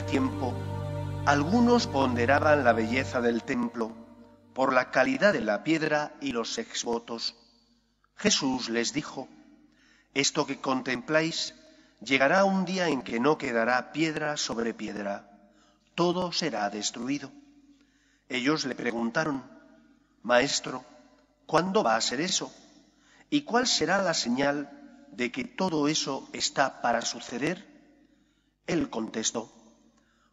tiempo, algunos ponderaban la belleza del templo por la calidad de la piedra y los exvotos. Jesús les dijo: esto que contempláis llegará un día en que no quedará piedra sobre piedra, todo será destruido. Ellos le preguntaron: Maestro, ¿cuándo va a ser eso? ¿Y cuál será la señal de que todo eso está para suceder? Él contestó: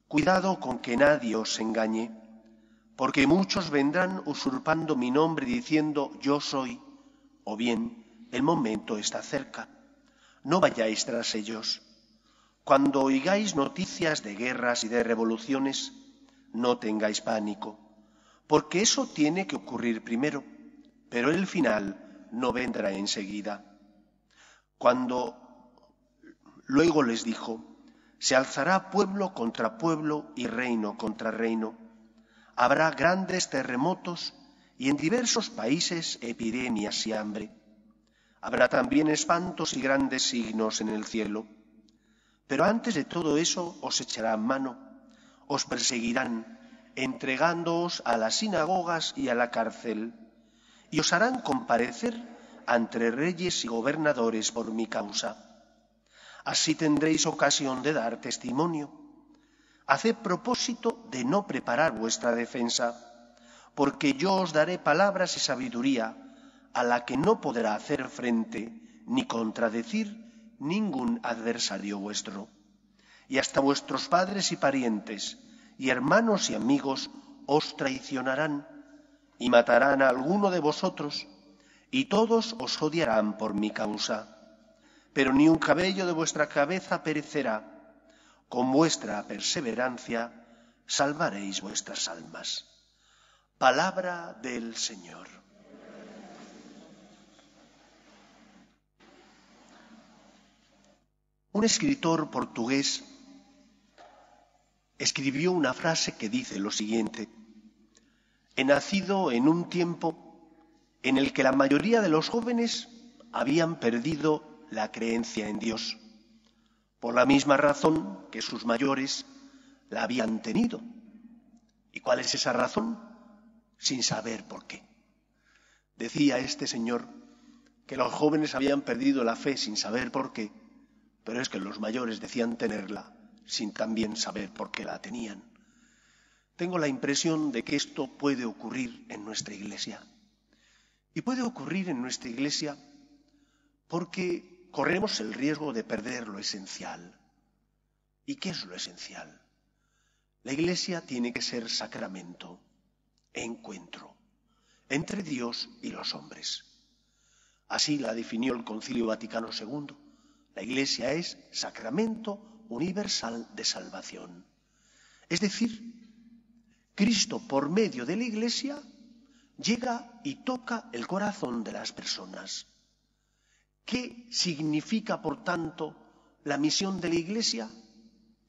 cuidado con que nadie os engañe, porque muchos vendrán usurpando mi nombre diciendo yo soy, o bien el momento está cerca. No vayáis tras ellos. Cuando oigáis noticias de guerras y de revoluciones, no tengáis pánico, porque eso tiene que ocurrir primero, pero el final no vendrá enseguida. Luego les dijo: se alzará pueblo contra pueblo y reino contra reino. Habrá grandes terremotos y en diversos países epidemias y hambre. Habrá también espantos y grandes signos en el cielo. Pero antes de todo eso os echarán mano, os perseguirán, entregándoos a las sinagogas y a la cárcel, y os harán comparecer ante reyes y gobernadores por mi causa. Así tendréis ocasión de dar testimonio. Haced propósito de no preparar vuestra defensa, porque yo os daré palabras y sabiduría a la que no podrá hacer frente ni contradecir ningún adversario vuestro. Y hasta vuestros padres y parientes, y hermanos y amigos os traicionarán, y matarán a alguno de vosotros, y todos os odiarán por mi causa. Pero ni un cabello de vuestra cabeza perecerá. Con vuestra perseverancia salvaréis vuestras almas. Palabra del Señor. Un escritor portugués escribió una frase que dice lo siguiente: he nacido en un tiempo en el que la mayoría de los jóvenes habían perdido la creencia en Dios, por la misma razón que sus mayores la habían tenido. ¿Y cuál es esa razón? Sin saber por qué. Decía este señor que los jóvenes habían perdido la fe sin saber por qué, pero es que los mayores decían tenerla sin también saber por qué la tenían. Tengo la impresión de que esto puede ocurrir en nuestra Iglesia. Y puede ocurrir en nuestra Iglesia porque corremos el riesgo de perder lo esencial. ¿Y qué es lo esencial? La Iglesia tiene que ser sacramento, encuentro entre Dios y los hombres. Así la definió el Concilio Vaticano II. La Iglesia es sacramento universal de salvación. Es decir, Cristo por medio de la Iglesia llega y toca el corazón de las personas. ¿Qué significa, por tanto, la misión de la Iglesia?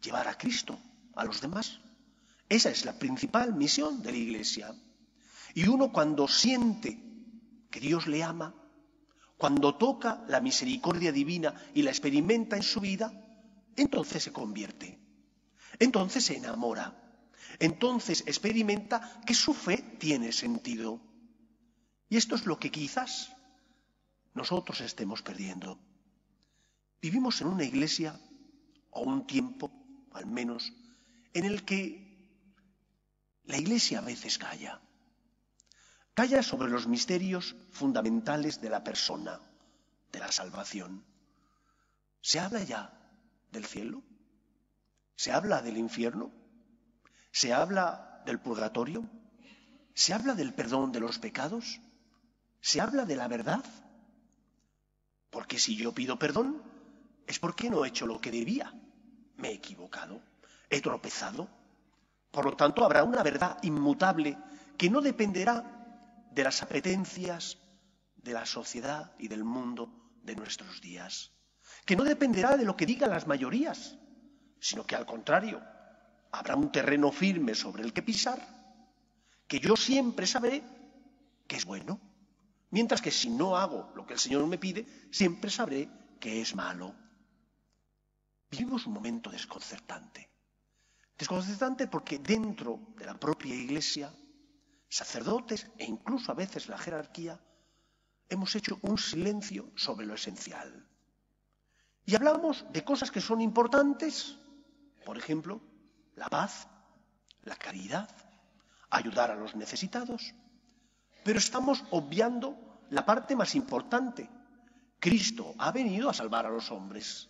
Llevar a Cristo a los demás. Esa es la principal misión de la Iglesia. Y uno, cuando siente que Dios le ama, cuando toca la misericordia divina y la experimenta en su vida, entonces se convierte, entonces se enamora, entonces experimenta que su fe tiene sentido. Y esto es lo que quizás nosotros estemos perdiendo. Vivimos en una Iglesia, o un tiempo, al menos, en el que la Iglesia a veces calla. Calla sobre los misterios fundamentales de la persona, de la salvación. ¿Se habla ya del cielo? ¿Se habla del infierno? ¿Se habla del purgatorio? ¿Se habla del perdón de los pecados? ¿Se habla de la verdad? Porque si yo pido perdón, es porque no he hecho lo que debía. Me he equivocado, he tropezado. Por lo tanto, habrá una verdad inmutable que no dependerá de las apetencias de la sociedad y del mundo de nuestros días. Que no dependerá de lo que digan las mayorías, sino que al contrario, habrá un terreno firme sobre el que pisar, que yo siempre sabré que es bueno. Mientras que si no hago lo que el Señor me pide, siempre sabré que es malo. Vivimos un momento desconcertante. Desconcertante porque dentro de la propia Iglesia, sacerdotes e incluso a veces la jerarquía, hemos hecho un silencio sobre lo esencial. Y hablamos de cosas que son importantes, por ejemplo, la paz, la caridad, ayudar a los necesitados, pero estamos obviando la parte más importante. Cristo ha venido a salvar a los hombres.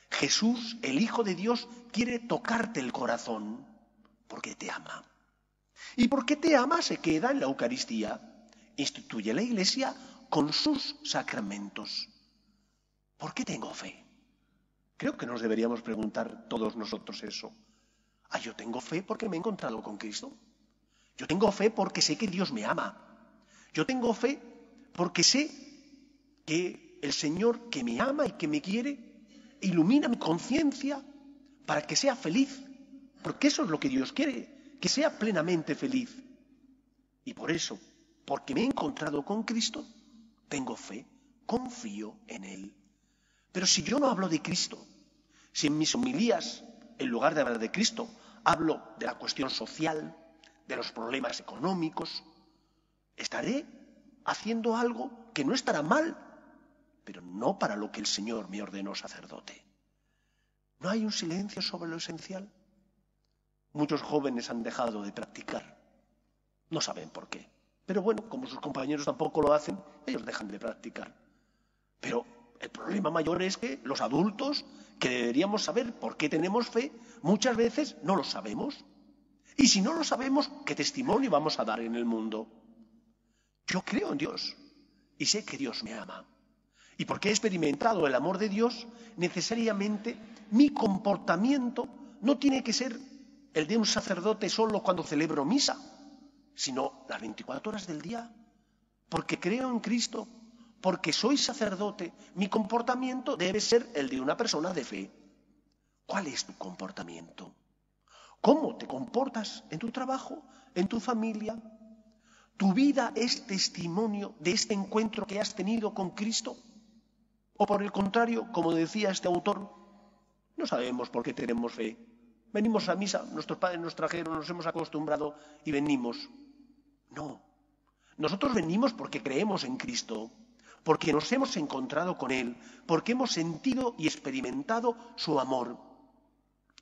Jesús, el Hijo de Dios, quiere tocarte el corazón porque te ama. Y porque te ama se queda en la Eucaristía. Instituye la Iglesia con sus sacramentos. ¿Por qué tengo fe? Creo que nos deberíamos preguntar todos nosotros eso. Yo tengo fe porque me he encontrado con Cristo. Yo tengo fe porque sé que Dios me ama. Yo tengo fe porque sé que el Señor que me ama y que me quiere ilumina mi conciencia para que sea feliz. Porque eso es lo que Dios quiere, que sea plenamente feliz. Y por eso, porque me he encontrado con Cristo, tengo fe, confío en Él. Pero si yo no hablo de Cristo, si en mis homilías, en lugar de hablar de Cristo, hablo de la cuestión social, de los problemas económicos, estaré haciendo algo que no estará mal, pero no para lo que el Señor me ordenó sacerdote. ¿No hay un silencio sobre lo esencial? Muchos jóvenes han dejado de practicar. No saben por qué. Pero bueno, como sus compañeros tampoco lo hacen, ellos dejan de practicar. Pero el problema mayor es que los adultos, que deberíamos saber por qué tenemos fe, muchas veces no lo sabemos. Y si no lo sabemos, ¿qué testimonio vamos a dar en el mundo? Yo creo en Dios y sé que Dios me ama. Y porque he experimentado el amor de Dios, necesariamente mi comportamiento no tiene que ser el de un sacerdote solo cuando celebro misa, sino las 24 horas del día. Porque creo en Cristo, porque soy sacerdote, mi comportamiento debe ser el de una persona de fe. ¿Cuál es tu comportamiento? ¿Cómo te comportas en tu trabajo, en tu familia? ¿Tu vida es testimonio de este encuentro que has tenido con Cristo? ¿O por el contrario, como decía este autor, no sabemos por qué tenemos fe? Venimos a misa, nuestros padres nos trajeron, nos hemos acostumbrado y venimos. No, nosotros venimos porque creemos en Cristo, porque nos hemos encontrado con Él, porque hemos sentido y experimentado su amor.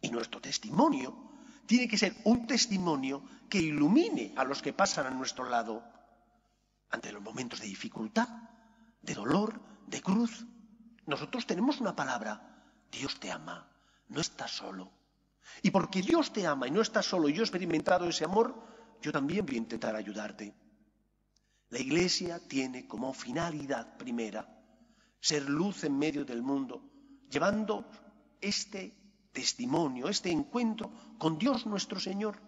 Y nuestro testimonio tiene que ser un testimonio que ilumine a los que pasan a nuestro lado ante los momentos de dificultad, de dolor, de cruz. Nosotros tenemos una palabra: Dios te ama, no estás solo. Y porque Dios te ama y no estás solo y yo he experimentado ese amor, yo también voy a intentar ayudarte. La Iglesia tiene como finalidad primera ser luz en medio del mundo, llevando este testimonio, este encuentro con Dios nuestro Señor.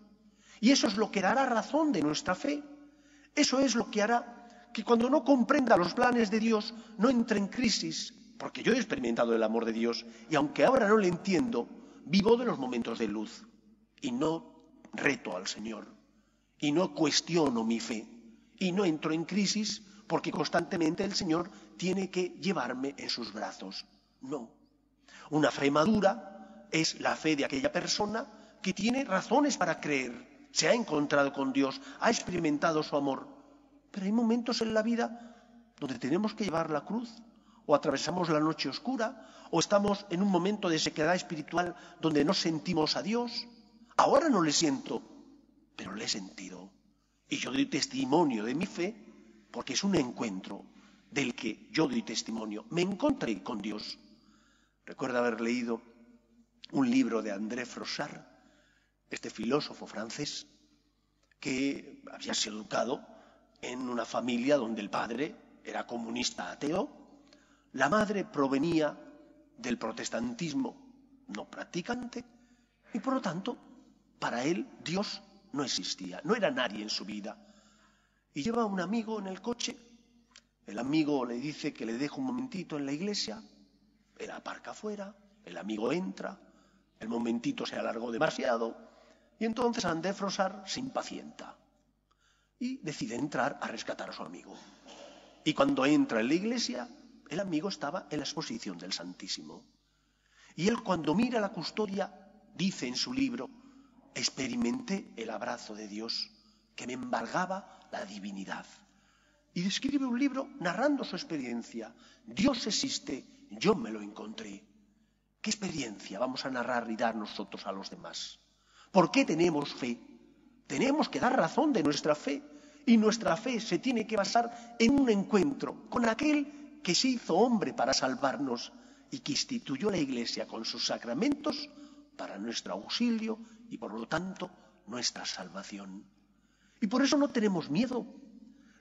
Y eso es lo que dará razón de nuestra fe. Eso es lo que hará que cuando no comprenda los planes de Dios no entre en crisis, porque yo he experimentado el amor de Dios y aunque ahora no le entiendo, vivo de los momentos de luz y no reto al Señor y no cuestiono mi fe y no entro en crisis porque constantemente el Señor tiene que llevarme en sus brazos. No. Una fe madura es la fe de aquella persona que tiene razones para creer, se ha encontrado con Dios, ha experimentado su amor. Pero hay momentos en la vida donde tenemos que llevar la cruz, o atravesamos la noche oscura, o estamos en un momento de sequedad espiritual donde no sentimos a Dios. Ahora no le siento, pero le he sentido. Y yo doy testimonio de mi fe porque es un encuentro del que yo doy testimonio. Me encontré con Dios. Recuerdo haber leído un libro de André Froissart, este filósofo francés, que había sido educado en una familia donde el padre era comunista ateo, la madre provenía del protestantismo no practicante y por lo tanto para él Dios no existía, no era nadie en su vida. Y lleva a un amigo en el coche, el amigo le dice que le deje un momentito en la iglesia, él aparca afuera, el amigo entra, el momentito se alargó demasiado y entonces André Froissart se impacienta y decide entrar a rescatar a su amigo. Y cuando entra en la iglesia, el amigo estaba en la exposición del Santísimo. Y él, cuando mira la custodia, dice en su libro: experimenté el abrazo de Dios que me embargaba la divinidad. Y escribe un libro narrando su experiencia. Dios existe, yo me lo encontré. ¿Qué experiencia vamos a narrar y dar nosotros a los demás? ¿Por qué tenemos fe? Tenemos que dar razón de nuestra fe. Y nuestra fe se tiene que basar en un encuentro con aquel que se hizo hombre para salvarnos y que instituyó la Iglesia con sus sacramentos para nuestro auxilio y, por lo tanto, nuestra salvación. Y por eso no tenemos miedo.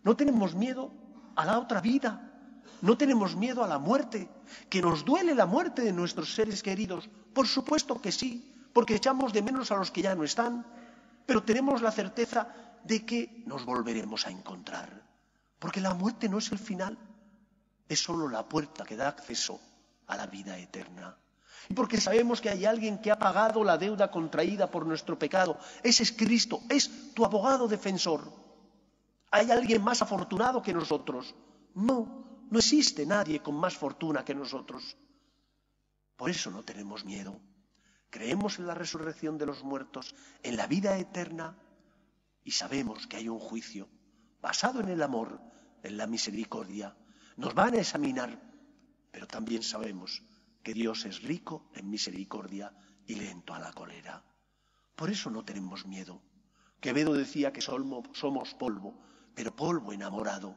No tenemos miedo a la otra vida. No tenemos miedo a la muerte. ¿Que nos duele la muerte de nuestros seres queridos? Por supuesto que sí, porque echamos de menos a los que ya no están. Pero tenemos la certeza de que nos volveremos a encontrar. Porque la muerte no es el final. Es solo la puerta que da acceso a la vida eterna. Y porque sabemos que hay alguien que ha pagado la deuda contraída por nuestro pecado. Ese es Cristo, es tu abogado defensor. ¿Hay alguien más afortunado que nosotros? No, no existe nadie con más fortuna que nosotros. Por eso no tenemos miedo. Creemos en la resurrección de los muertos, en la vida eterna, y sabemos que hay un juicio basado en el amor, en la misericordia. Nos van a examinar, pero también sabemos que Dios es rico en misericordia y lento a la cólera. Por eso no tenemos miedo. Quevedo decía que somos polvo, pero polvo enamorado.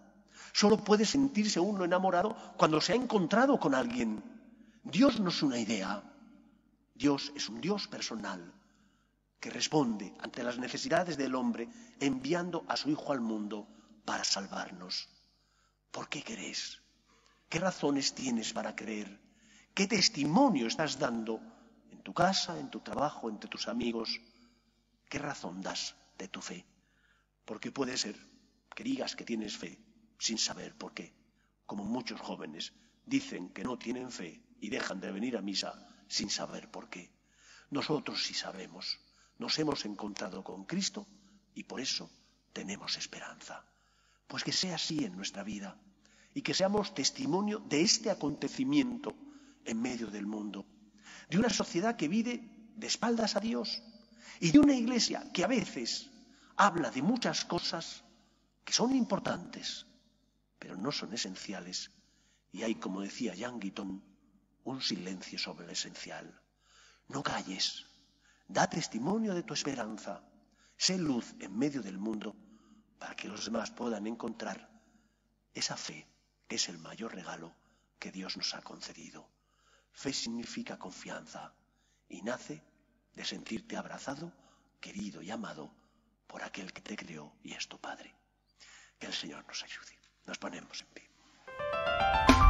Solo puede sentirse uno enamorado cuando se ha encontrado con alguien. Dios no es una idea. Dios es un Dios personal que responde ante las necesidades del hombre enviando a su Hijo al mundo para salvarnos. ¿Por qué crees? ¿Qué razones tienes para creer? ¿Qué testimonio estás dando en tu casa, en tu trabajo, entre tus amigos? ¿Qué razón das de tu fe? Porque puede ser que digas que tienes fe sin saber por qué, como muchos jóvenes dicen que no tienen fe y dejan de venir a misa sin saber por qué. Nosotros sí sabemos, nos hemos encontrado con Cristo y por eso tenemos esperanza. Pues que sea así en nuestra vida y que seamos testimonio de este acontecimiento en medio del mundo, de una sociedad que vive de espaldas a Dios y de una iglesia que a veces habla de muchas cosas que son importantes, pero no son esenciales, y hay, como decía Jean Guiton, un silencio sobre lo esencial. No calles, da testimonio de tu esperanza, sé luz en medio del mundo para que los demás puedan encontrar esa fe que es el mayor regalo que Dios nos ha concedido. Fe significa confianza y nace de sentirte abrazado, querido y amado por aquel que te creó y es tu Padre. Que el Señor nos ayude. Nos ponemos en pie.